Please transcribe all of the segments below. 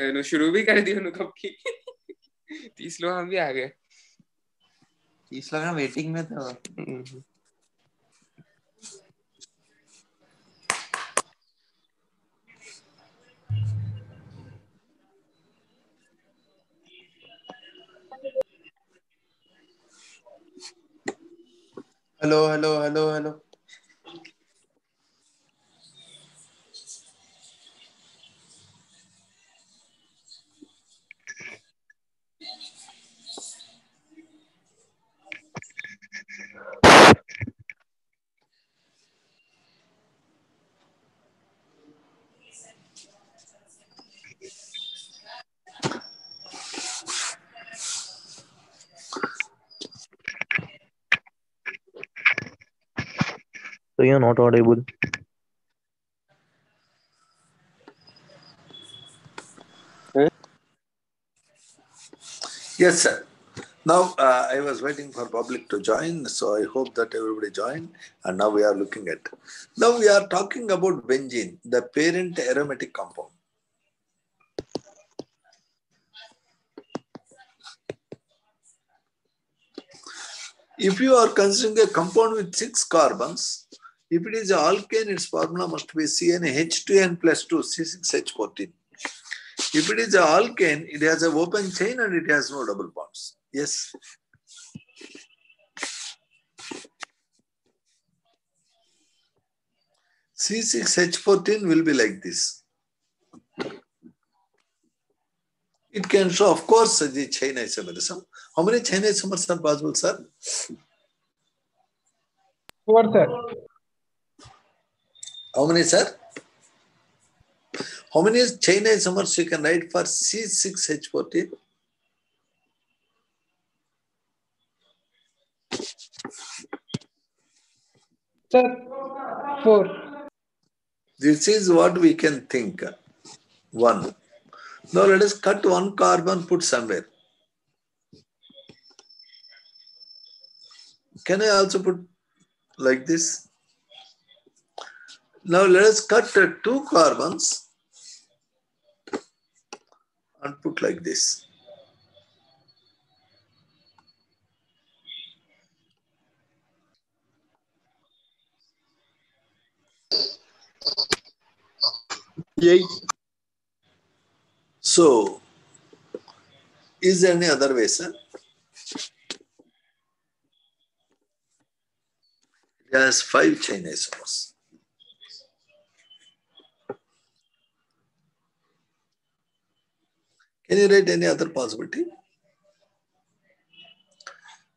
शुरू भी कर दी उन्होंने कब की 30 लोग हम भी आ गए 30 लोग वेटिंग में थे hello So you're not audible. Yes, sir. Now, I was waiting for public to join, so I hope that everybody joined. And now we are looking at. Now we are talking about benzene, the parent aromatic compound. If you are considering a compound with 6 carbons, if it is an alkane, its formula must be CnH2n plus 2, C6H14. If it is an alkane, it has an open chain and it has no double bonds. Yes. C6H14 will be like this. It can show, of course, the chain isomerism. How many chain isomers are possible, sir? 4, sir. How many, sir? How many chain isomers you can write for C6H14? Sir, 4. This is what we can think. 1. Now let us cut 1 carbon, put somewhere. Can I also put like this? Now let us cut 2 carbons and put like this. So, is there any other way, sir? It has 5 chain isomers. Can you write any other possibility?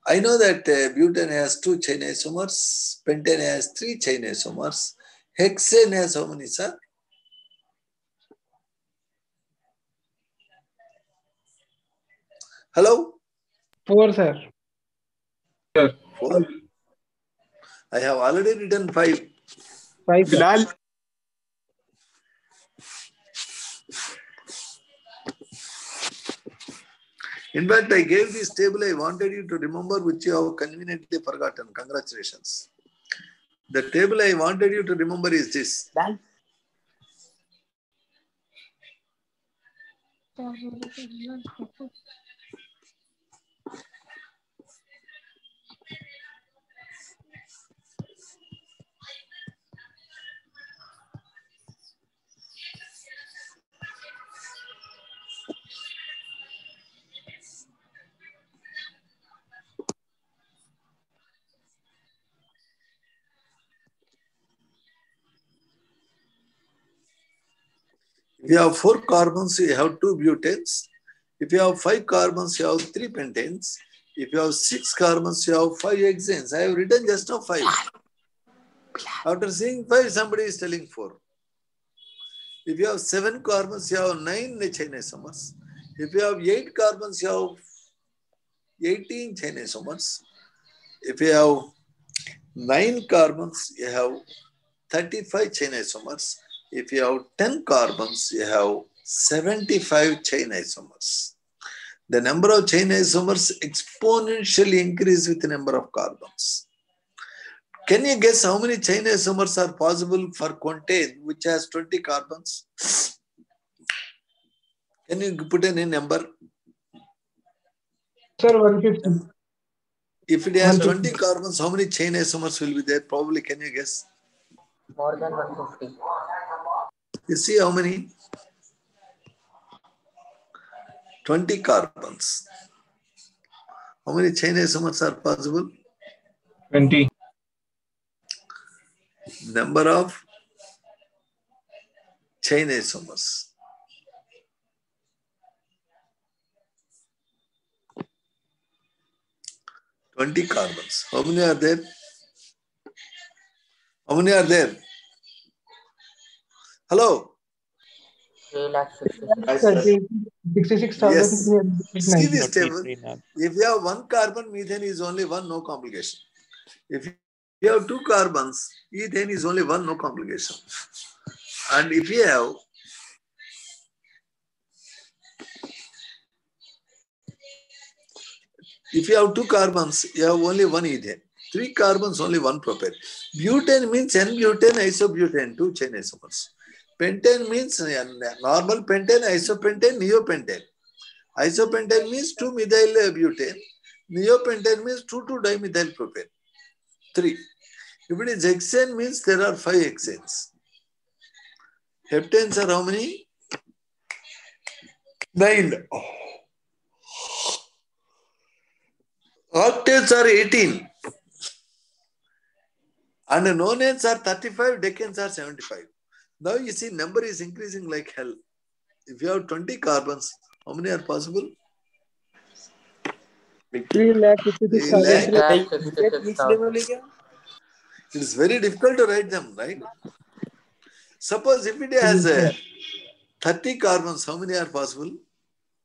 I know that butane has 2 chain isomers, pentane has 3 chain isomers, hexane has how many, sir? Hello? 4, sir. 4? I have already written 5. 5, sir. In fact, I gave this table, I wanted you to remember, which you have conveniently forgotten. Congratulations. The table I wanted you to remember is this. If you have 4 carbons, you have 2 butanes. If you have 5 carbons, you have 3 pentanes. If you have 6 carbons, you have 5 hexanes. I have written just now 5. After seeing 5, somebody is telling 4. If you have 7 carbons, you have 9 chain isomers. If you have 8 carbons, you have 18 chain isomers. If you have 9 carbons, you have 35 chain isomers. If you have 10 carbons, you have 75 chain isomers. The number of chain isomers exponentially increase with the number of carbons. Can you guess how many chain isomers are possible for quantane, which has 20 carbons? Can you put any number? Sir, 150. If it has 150. 20 carbons, how many chain isomers will be there? Probably, can you guess? More than 150. You see how many? 20 carbons. How many chain isomers are possible? 20. Number of chain isomers. Twenty carbons. How many are there? How many are there? Hello? 3,66,000. 66,389. See this table. 33 lakh. If you have one carbon, methane is only one, no complication. If you have two carbons, ethane is only one, no complication. And if you have two carbons, you have only one ethane. Three carbons, only one propane. Butane means N-butane, isobutane, two chain isomers. Pentane means normal pentane, isopentane, neopentane. Isopentane means 2-methyl butane. Neopentane means 2,2-dimethyl propane. 3. If it is hexane, means there are 5 hexanes. Heptanes are how many? 9. Octanes are 18. And nonanes are 35, decanes are 75. Now you see number is increasing like hell. If you have 20 carbons, how many are possible? 3,56,000. It is very difficult to write them, right? Suppose if it has 30 carbons, how many are possible?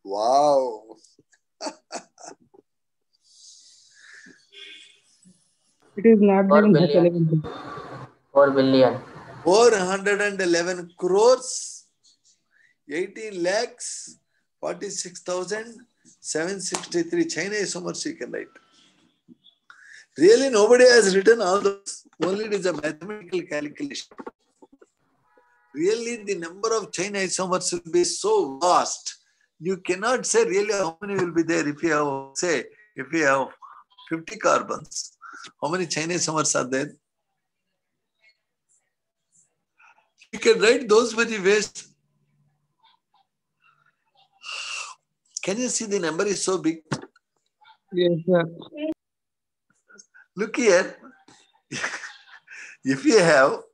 Wow. It is not 4 given. billion. 4 billion. 411 crores, 18 lakhs, 46,763 China isomers you can write. Really, nobody has written all those. Only it is a mathematical calculation. Really, the number of China isomers will be so vast. You cannot say really how many will be there if you have, say, if you have 50 carbons. How many China isomers are there? You can write those very ways. Can you see the number is so big? Yes, sir. Look here. If you have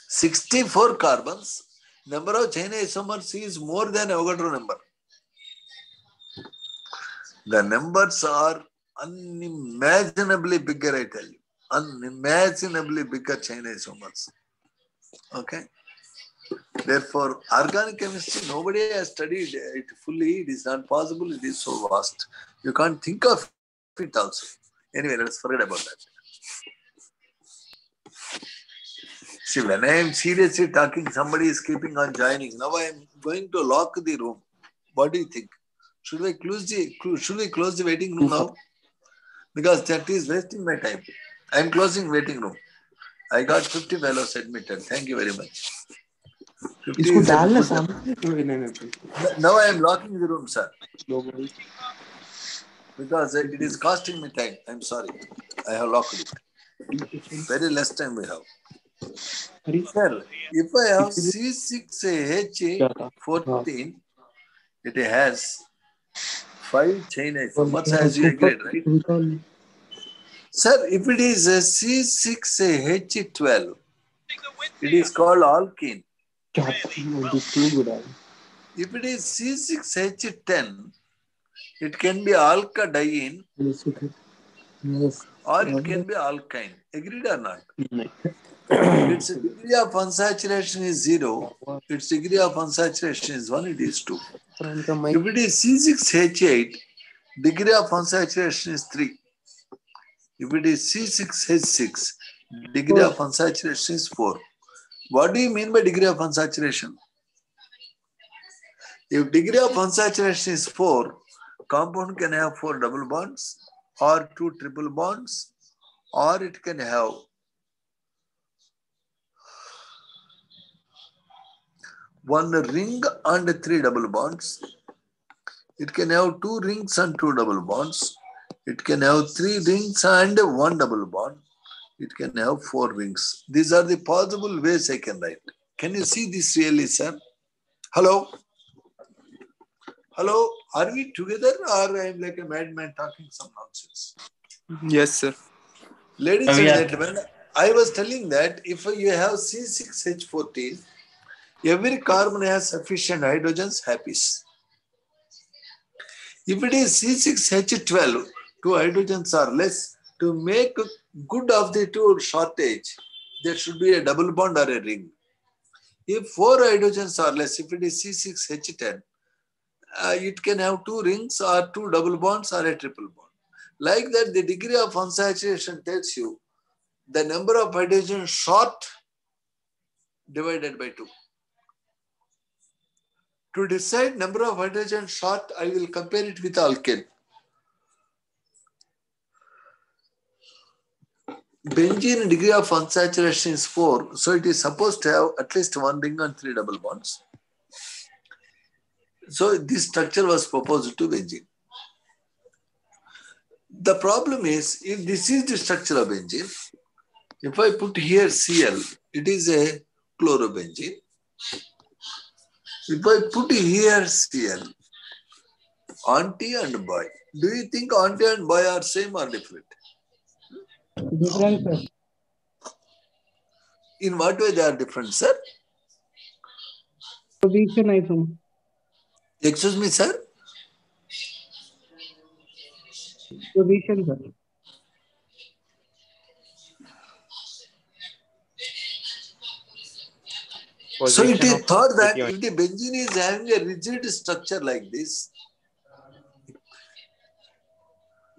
64 carbons, number of China isomers is more than Avogadro number. The numbers are unimaginably bigger, I tell you. Unimaginably bigger China isomers. Okay. Therefore, organic chemistry, nobody has studied it fully. It is not possible. It is so vast. You can't think of it also. Anyway, let's forget about that. See, when I am seriously talking, somebody is keeping on joining. Now I am going to lock the room. What do you think? Should we close the waiting room now? Because that is wasting my time. I am closing waiting room. I got 50 fellows admitted. Thank you very much. 50 is now I am locking the room, sir. Because it is costing me time. I am sorry. I have locked it. Very less time we have. Sir, if I have C6H14, it has 5 chain isomers as you agreed, right? Sir, if it is a C6H12, it is called alkene. If it is C6H10, it can be alkadiene or it can be alkyne. Agreed or not? Its degree of unsaturation is 0. Its degree of unsaturation is 1. It is 2. If it is C6H8, degree of unsaturation is 3. If it is C6H6, degree of unsaturation is 4. What do you mean by degree of unsaturation? If degree of unsaturation is 4, compound can have 4 double bonds or 2 triple bonds, or it can have one ring and 3 double bonds. It can have 2 rings and 2 double bonds. It can have 3 rings and 1 double bond. It can have 4 rings. These are the possible ways I can write. Can you see this really, sir? Hello? Hello? Are we together or I am like a madman talking some nonsense? Yes, sir. Ladies and gentlemen, I was telling that if you have C6H14, every carbon has sufficient hydrogens, happy. If it is C6H12, 2 hydrogens are less, to make good of the 2 shortage, there should be a double bond or a ring. If 4 hydrogens are less, if it is C6H10, it can have 2 rings or 2 double bonds or a triple bond. Like that, the degree of unsaturation tells you the number of hydrogens short divided by 2. To decide number of hydrogen short, I will compare it with alkane. Benzene degree of unsaturation is 4, so it is supposed to have at least 1 ring and 3 double bonds. So this structure was proposed to benzene. The problem is, if this is the structure of benzene, if I put here Cl, it is a chlorobenzene. If I put here Cl, auntie and boy, do you think auntie and boy are same or different? Different, sir. In what way they are different, sir? Position, I think. Excuse me, sir? Position, sir. So it is thought that if the benzene is having a rigid structure like this,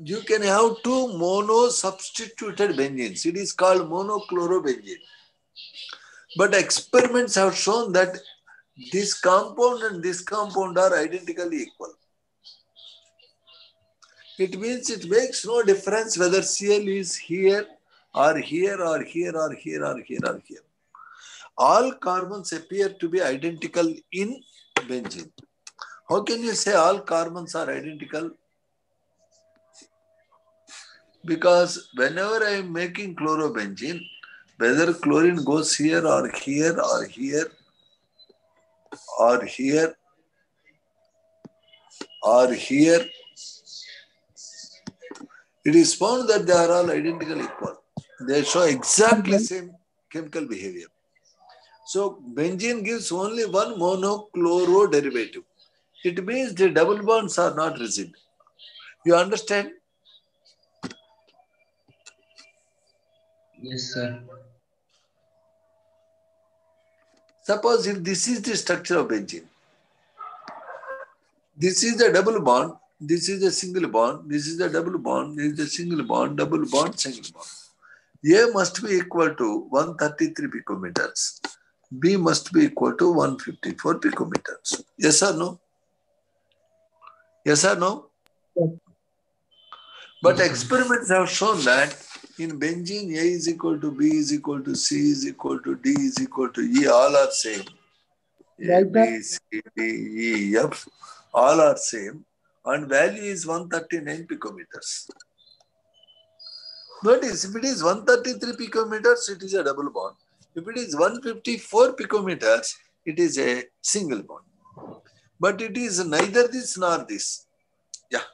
you can have 2 mono-substituted benzenes. It is called monochlorobenzene. But experiments have shown that this compound and this compound are identically equal. It means it makes no difference whether Cl is here or here or here or here or here or here. All carbons appear to be identical in benzene. How can you say all carbons are identical? Because whenever I am making chlorobenzene, whether chlorine goes here or here or here or here or here, it is found that they are all identical equal. They show exactly same chemical behavior. So benzene gives only one monochloro derivative. It means the double bonds are not rigid. You understand? Yes, sir. Suppose if this is the structure of benzene, this is the double bond, this is a single bond, this is the double bond, this is the single bond, double bond, single bond. A must be equal to 133 picometers. B must be equal to 154 picometers. Yes or no? Yes or no? Yes. But experiments have shown that in benzene, A is equal to B is equal to C is equal to D is equal to E, all are same. A, B, C, D, E, F, all are same. And value is 139 picometers. Notice, if it is 133 picometers, it is a double bond. If it is 154 picometers, it is a single bond. But it is neither this nor this. Yeah.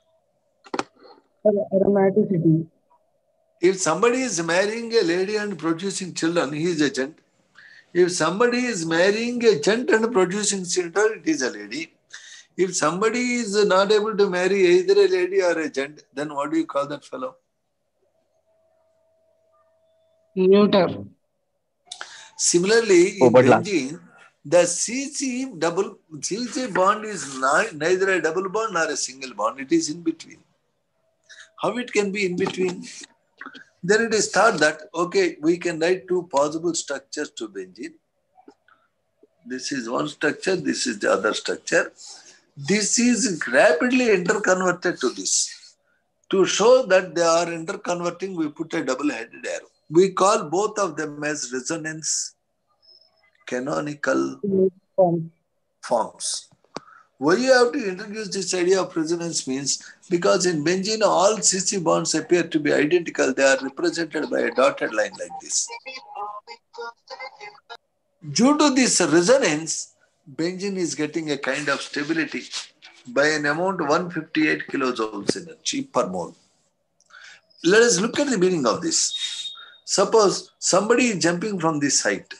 Aromaticity. If somebody is marrying a lady and producing children, he is a gent. If somebody is marrying a gent and producing children, it is a lady. If somebody is not able to marry either a lady or a gent, then what do you call that fellow? Neuter. Similarly, in Overlap. benzene, the CC bond is neither a double bond nor a single bond. It is in between. How it can be in between? Then it is thought that, okay, we can write 2 possible structures to benzene. This is one structure, this is the other structure. This is rapidly interconverted to this. To show that they are interconverting, we put a double-headed arrow. We call both of them as resonance, canonical, forms. Why you have to introduce this idea of resonance means because in benzene all CC bonds appear to be identical. They are represented by a dotted line like this. Due to this resonance, benzene is getting a kind of stability by an amount of 158 kilojoules energy per mole. Let us look at the meaning of this. Suppose somebody is jumping from this height.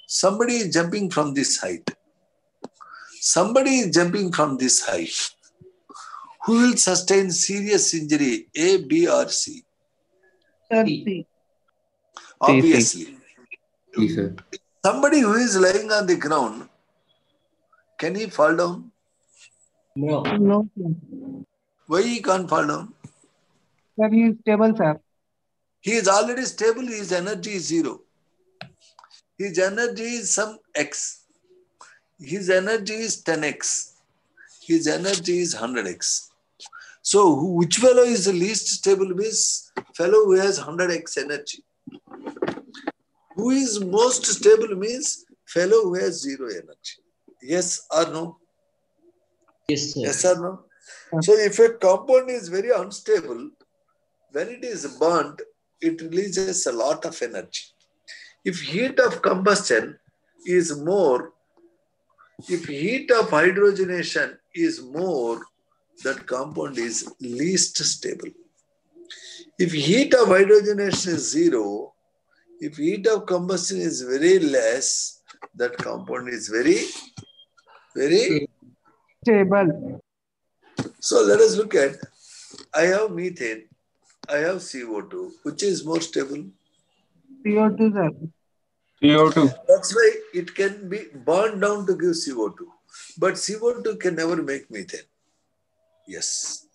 Somebody is jumping from this height. Somebody is jumping from this height. Who will sustain serious injury, A, B, or C? Sir, C. Obviously. Yes, sir. Somebody who is lying on the ground, can he fall down? No, sir. Why he can't fall down? Sir, he is stable, sir. He is already stable, his energy is zero. His energy is some X. His energy is 10X. His energy is 100X. So which fellow is the least stable means fellow who has 100X energy. Who is most stable means fellow who has zero energy. Yes or no? Yes, sir. Yes or no? So if a compound is very unstable, when it is burnt, it releases a lot of energy. If heat of combustion is more, if heat of hydrogenation is more, that compound is least stable. If heat of hydrogenation is zero, if heat of combustion is very less, that compound is very Stable. So let us look at, I have methane, I have CO2. Which is more stable? CO2, sir. CO2. That's why it can be burned down to give CO2. But CO2 can never make methane. Yes.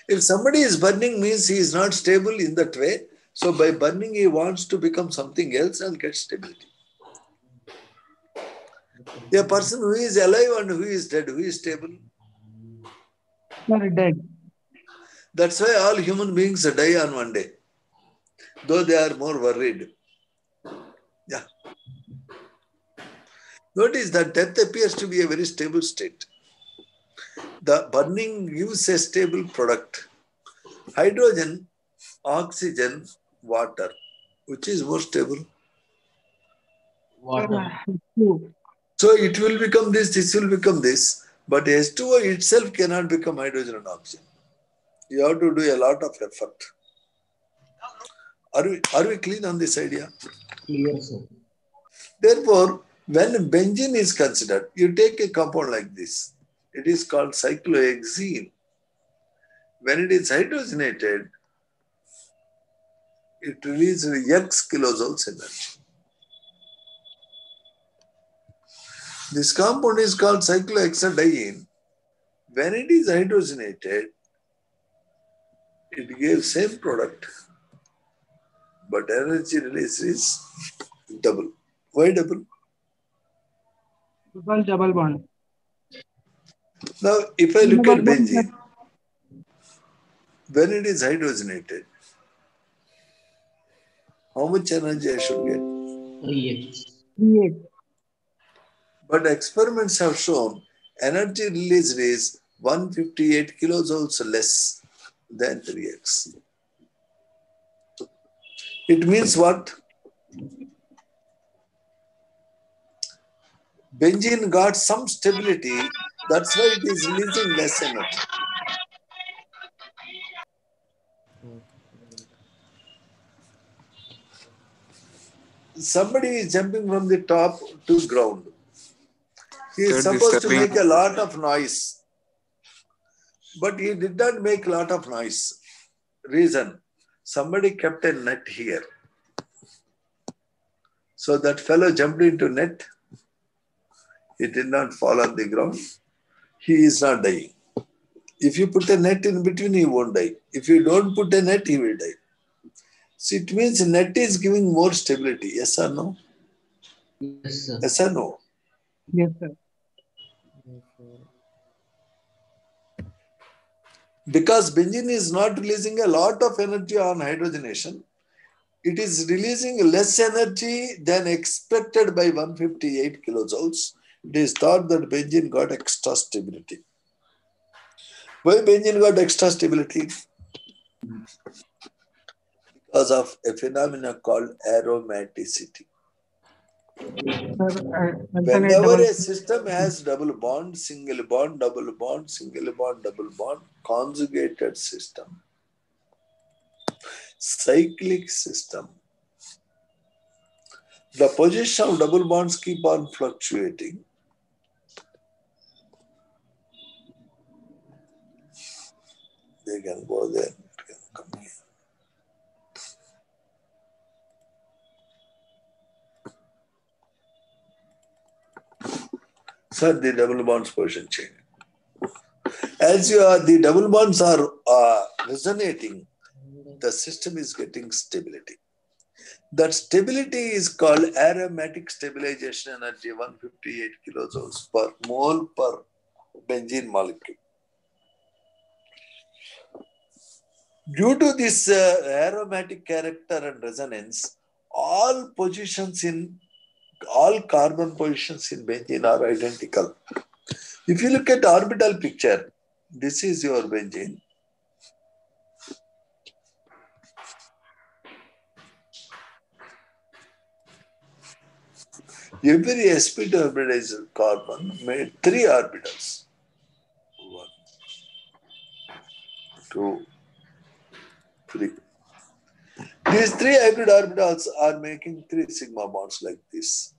If somebody is burning means he is not stable in that way. So by burning he wants to become something else and get stability. A person who is alive and who is dead, who is stable? Sir, dead. That's why all human beings die on one day, though they are more worried. Yeah. Notice that death appears to be a very stable state. The burning gives a stable product. Hydrogen, oxygen, water. Which is more stable? Water. Two. So it will become this will become this. But H2O itself cannot become hydrogen and oxygen. You have to do a lot of effort. Are we clean on this idea? Clear, sir. Therefore, when benzene is considered, you take a compound like this. It is called cyclohexene. When it is hydrogenated, it releases X kilojoules energy. This compound is called cyclohexadiene. When it is hydrogenated, it gives same product, but energy release is double. Why double? Because double bond. Now, if I look at benzene, when it is hydrogenated, how much energy I should get? 3x. 3x. But experiments have shown energy released is 158 kilojoules less than 3x. It means what? Benzene got some stability, that's why it is releasing less energy. Somebody is jumping from the top to ground. He is They're supposed to disturbing. make a lot of noise, but he did not make a lot of noise. Reason, somebody kept a net here. So that fellow jumped into net. He did not fall on the ground. He is not dying. If you put a net in between, he won't die. If you don't put a net, he will die. So it means net is giving more stability. Yes or no? Yes, sir. Yes or no? Yes, sir. Because benzene is not releasing a lot of energy on hydrogenation, it is releasing less energy than expected by 158 kilojoules. It is thought that benzene got extra stability. Why benzene got extra stability? Because of a phenomenon called aromaticity. Whenever a system has double bond, single bond, double bond, single bond, double bond, conjugated system, cyclic system, the position of double bonds keep on fluctuating. They can go there, they can come here. So the double bonds position change. As the double bonds are resonating, the system is getting stability. That stability is called aromatic stabilization energy, 158 kilojoules per mole per benzene molecule. Due to this aromatic character and resonance, all carbon positions in benzene are identical. If you look at orbital picture, this is your benzene. Every sp2 hybridized carbon made 3 orbitals. 1, 2, 3. These 3 hybrid orbitals are making 3 sigma bonds like this.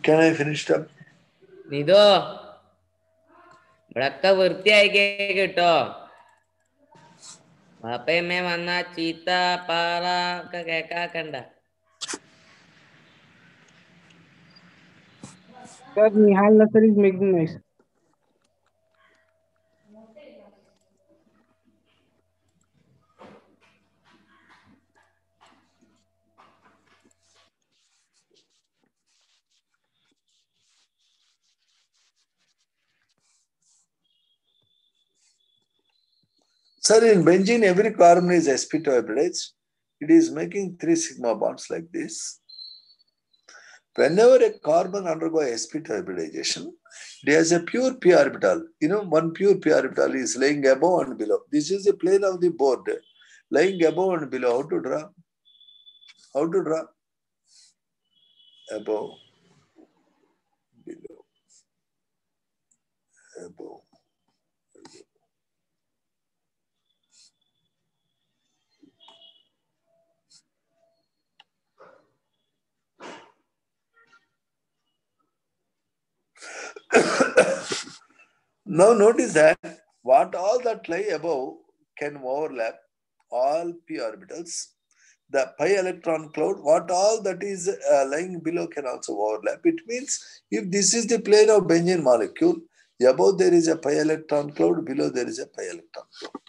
Can I finish up? निदो बड़का वरती आहे केട്ടോ बापे में वन्ना चीता पारा का കേക്കാക്കണ്ട Sir, Nihal Nasser is making noise. Sir, in benzene, every carbon is sp2 hybridized. It is making 3 sigma bonds like this. Whenever a carbon undergoes sp2 hybridization, it has a pure p orbital. You know, one pure p orbital is lying above and below. This is the plane of the board. Lying above and below. How to draw? How to draw? Above, below, above. Now notice that what all that lie above can overlap all p orbitals. The pi electron cloud, what all that is lying below can also overlap. It means if this is the plane of benzene molecule, above there is a pi electron cloud, below there is a pi electron cloud.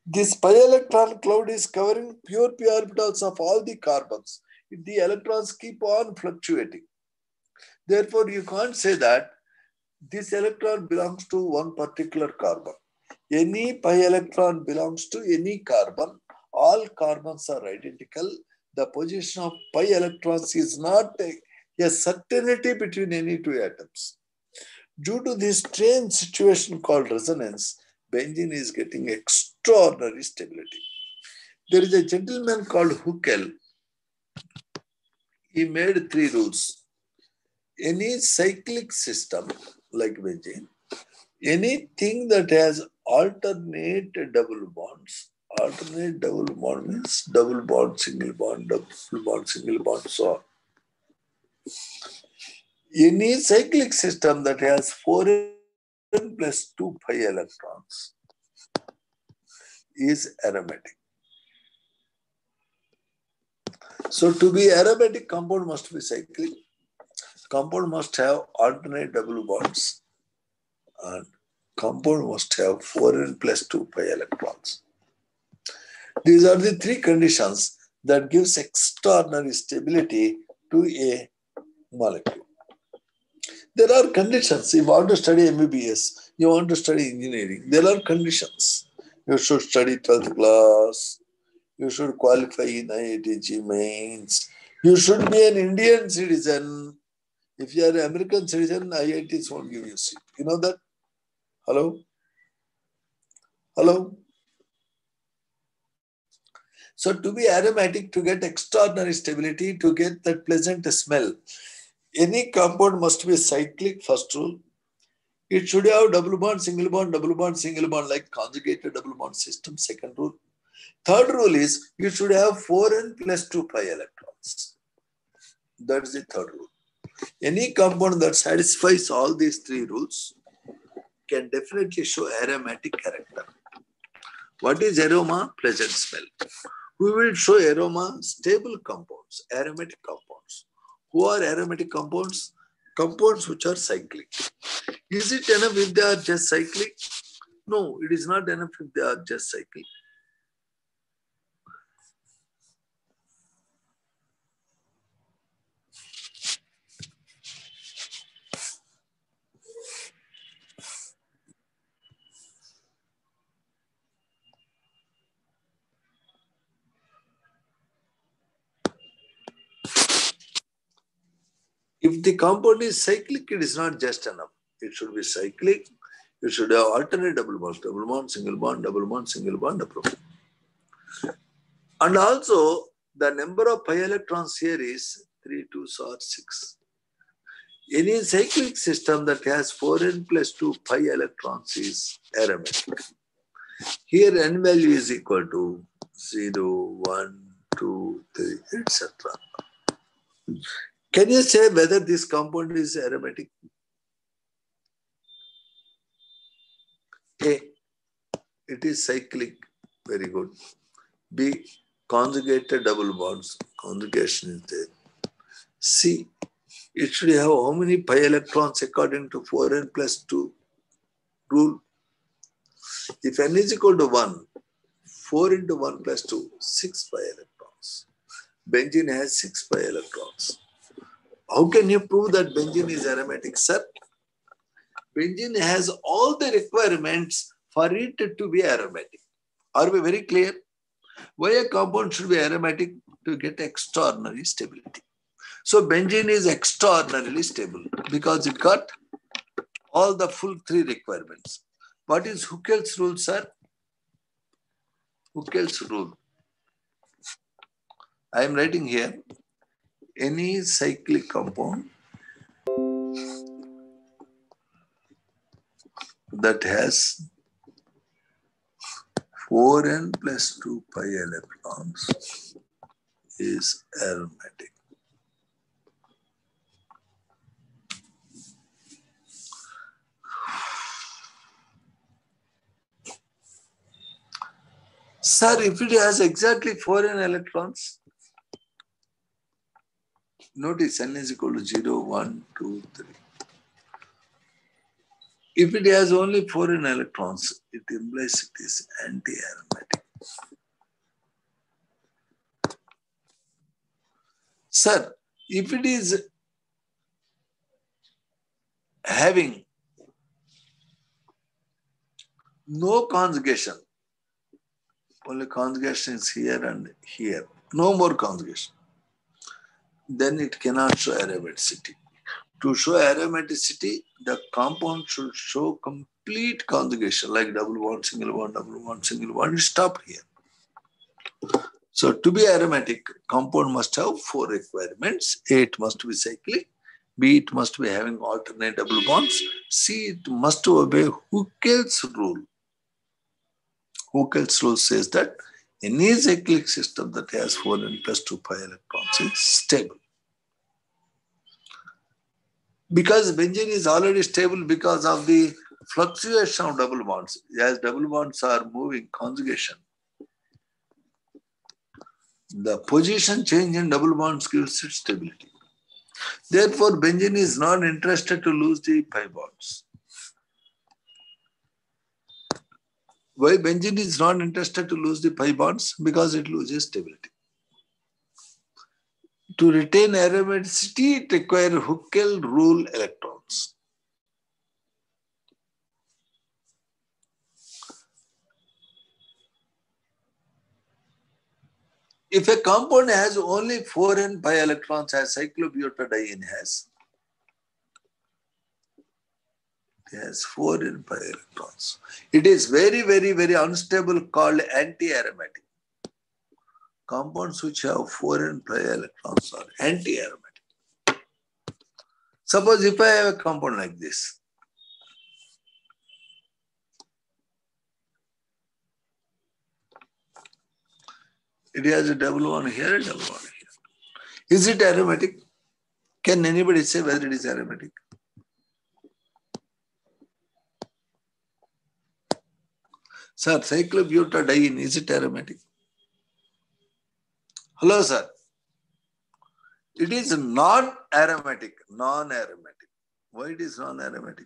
This pi electron cloud is covering pure p orbitals of all the carbons. The electrons keep on fluctuating. Therefore, you can't say that this electron belongs to one particular carbon. Any pi electron belongs to any carbon. All carbons are identical. The position of pi electrons is not a certainty between any 2 atoms. Due to this strange situation called resonance, benzene is getting extraordinary stability. There is a gentleman called Huckel. He made 3 rules. Any cyclic system like benzene, anything that has alternate double bonds, alternate double bond means double bond, single bond, double bond, single bond, so on. Any cyclic system that has 4n plus 2 pi electrons is aromatic. So to be aromatic, compound must be cyclic. Compound must have alternate double bonds and compound must have 4n plus 2 pi electrons. These are the 3 conditions that gives extraordinary stability to a molecule. There are conditions. You want to study MBBS, you want to study engineering, there are conditions. You should study 12th class. You should qualify in IIT mains. You should be an Indian citizen. If you are an American citizen, IITs won't give you a seat. You know that? Hello? Hello? So to be aromatic, to get extraordinary stability, to get that pleasant smell, any compound must be cyclic, first rule. It should have double bond, single bond, like conjugated double bond system, second rule. Third rule is you should have 4n plus 2 pi electrons. That is the third rule. Any compound that satisfies all these three rules can definitely show aromatic character. What is aroma? Pleasant smell. We will show aroma stable compounds, aromatic compounds. Who are aromatic compounds? Compounds which are cyclic. Is it enough if they are just cyclic? No, it is not enough if they are just cyclic. If the compound is cyclic, it is not just enough. It should be cyclic. You should have alternate double bond, single bond, double bond, single bond, double bond. And also, the number of pi electrons here is 3, 2, or 6. Any cyclic system that has 4n plus 2 pi electrons is aromatic. Here n value is equal to 0, 1, 2, 3, etc. Can you say whether this compound is aromatic? A, it is cyclic, very good. B, conjugated double bonds, conjugation is there. C, it should have how many pi electrons according to 4n plus 2 rule? If n is equal to 1, 4 into 1 plus 2, 6 pi electrons. Benzene has 6 pi electrons. How can you prove that benzene is aromatic, sir? Benzene has all the requirements for it to be aromatic. Are we very clear? Why a compound should be aromatic? To get extraordinary stability. So benzene is extraordinarily stable because it got all the full three requirements. What is Huckel's rule, sir? Huckel's rule. I am writing here. Any cyclic compound that has 4n plus 2 pi electrons is aromatic. Sir, if it has exactly 4n electrons, notice n is equal to 0, 1, 2, 3. If it has only 4n electrons, it implies it is anti-aromatic. Sir, if it is having no conjugation, only conjugation is here and here, no more conjugation, then it cannot show aromaticity. To show aromaticity, the compound should show complete conjugation, like double bond, single bond, double bond, single bond. It stopped here. So to be aromatic, compound must have 4 requirements. A, it must be cyclic. B, it must be having alternate double bonds. C, it must obey Huckel's rule. Huckel's rule says that any cyclic system that has 4n plus 2 pi electrons is stable. Because benzene is already stable because of the fluctuation of double bonds. As double bonds are moving conjugation, the position change in double bonds gives it stability. Therefore, benzene is not interested to lose the pi bonds. Why benzene is not interested to lose the pi bonds? Because it loses stability. To retain aromaticity, it requires Huckel rule electrons. electrons. If a compound has only 4 and 5 electrons as cyclobutadiene has, it has 4 and 5 electrons. It is very, very, very unstable, called anti-aromatic. Compounds which have 4 and 5 electrons are anti-aromatic. Suppose if I have a compound like this, it has a double one here, a double one here. Is it aromatic? Can anybody say whether it is aromatic? Sir, cyclobutadiene, is it aromatic? Hello, sir. It is not aromatic, non-aromatic. Why it is non-aromatic?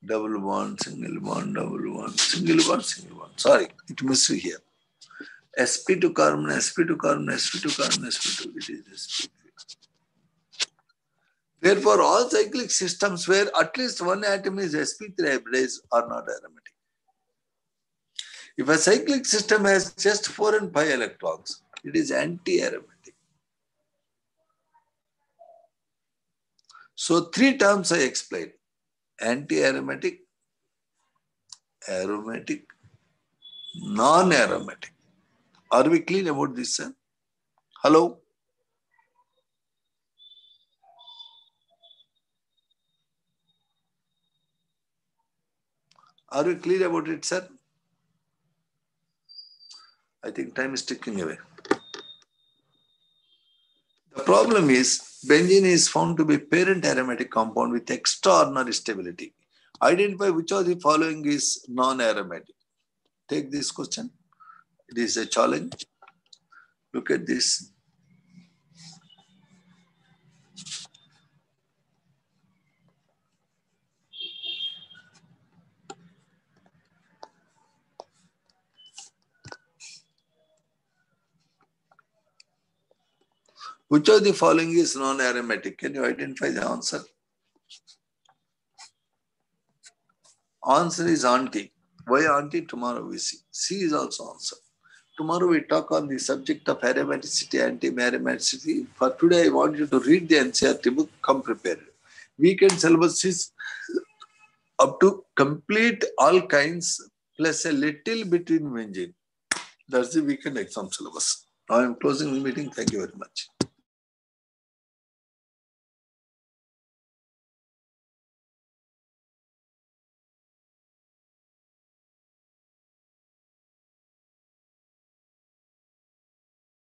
Double bond, single bond, double bond, single bond, single bond. Sorry, it missed you here. sp2 carbon, sp2 carbon, sp2 carbon, sp2. It is sp2. Therefore, all cyclic systems where at least one atom is sp3 hybridized are not aromatic. If a cyclic system has just 4 and 5 electrons, it is anti-aromatic. So 3 terms I explained. Anti-aromatic, aromatic, non-aromatic. Are we clear about this, sir? Hello? Are we clear about it, sir? I think time is ticking away. The problem is, benzene is found to be parent aromatic compound with extraordinary stability. Identify which of the following is non-aromatic. Take this question. It is a challenge. Look at this. Which of the following is non-aromatic? Can you identify the answer? Answer is anti. Why anti? Tomorrow we see. C is also answer. Tomorrow we talk on the subject of aromaticity, anti-aromaticity. For today, I want you to read the NCERT book, come prepared. Weekend syllabus is up to complete alkynes plus a little bit in benzene. That's the weekend exam syllabus. Now I am closing the meeting. Thank you very much.